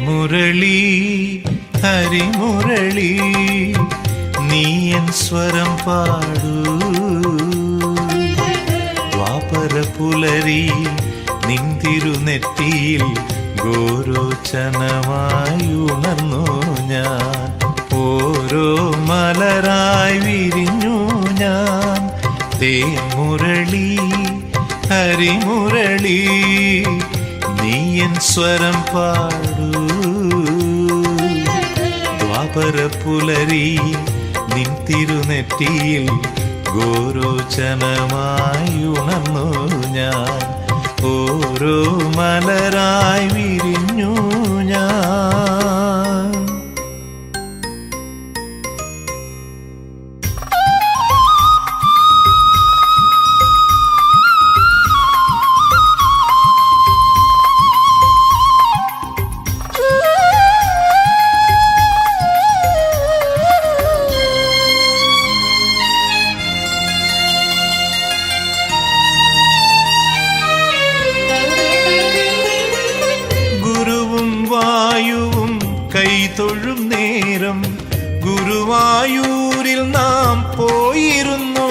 മുരളി ഹരിമുരളി നീയൻ സ്വരം പാടൂ ദ്വാപര പുലരി നിന്തിരുനെറ്റിയിൽ ഗോരോചനമായി ഉണർന്നു ഞാൻ ഓരോ മലരായി വിരിഞ്ഞു ഞാൻ തേൻമുരളി ഹരിമുരളി നീയൻ സ്വരം പാടൂ ദ്വാപര പുലരി നിൻ തിരുനെറ്റിയിൽ ഗോരോചനമായി ഉണർന്നു ഞാൻ ഓരോ മലരായി വിരിഞ്ഞു ഞാൻ. വായുവും കൈതൊഴും നേരം ഗുരുവായൂരിൽ നാം പോയിരുന്നു.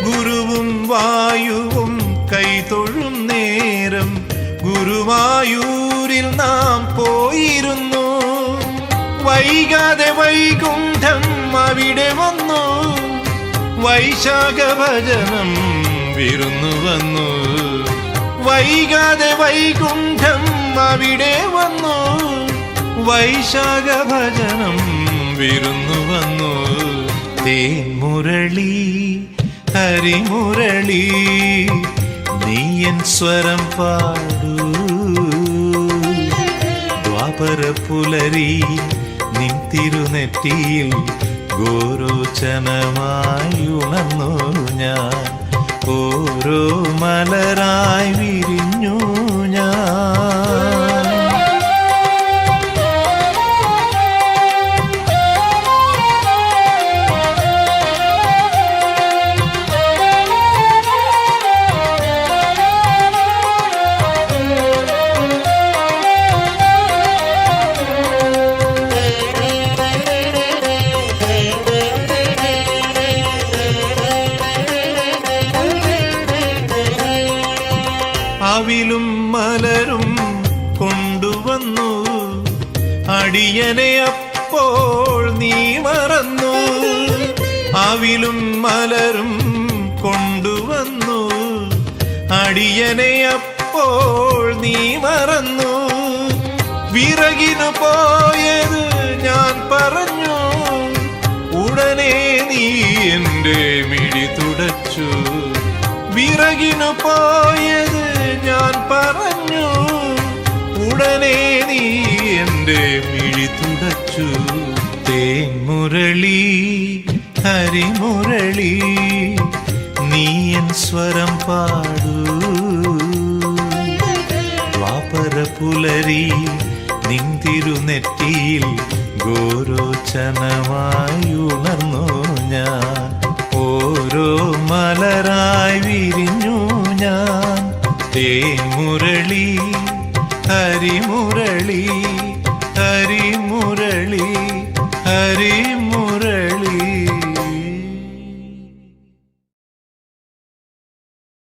ഗുരുവും വായുവും കൈതൊഴും നേരം ഗുരുവായൂരിൽ നാം പോയിരുന്നു. വൈകാതെ വൈകുണ്ഠം അവിടെ വന്നു, വൈശാഖ ഭജനം വിരുന്നു വന്നു. വൈകാതെ വൈകുണ്ഠം അവിടെ വന്നു, വൈശാഖ ഭജനം വിരുന്നു വന്നു. തേൻമുരളി ഹരിമുരളി നീയൻ സ്വരം പാടൂ ദ്വാപര പുലരി നിൻ തിരുനെറ്റിയിൽ ഗോരോചനമായി ഉണർന്നു ഞാൻ ഓരോ മലരായി വിരിഞ്ഞു ഞാൻ. അവിലും മലരും കൊണ്ടുവന്നു, അടിയനെ അപ്പോൾ നീ മറന്നു. അവിലും മലരും കൊണ്ടുവന്നു, അടിയനെ അപ്പോൾ നീ മറന്നു. വിറകിനു പോയത് ഞാൻ പറഞ്ഞു, ഉടനെ നീ എൻ്റെ മിഴി തുടച്ചു. വിറകിനു പോയത് ഞാൻ പറഞ്ഞു, ഉടനെ നീ എൻ്റെ മിഴി തുടച്ചു. തേൻമുരളി ഹരിമുരളി നീയൻ സ്വരം പാടൂ ദ്വാപര പുലരി നിൻ തിരുനെറ്റിയിൽ ഗോരോചനമായി ഉണർന്നു ഞാൻ ഓരോ മലരായി വിരിഞ്ഞു ഞാൻ. തേൻമുരളി ഹരിമുരളി ഹരിമുരളി ഹരിമുരളി.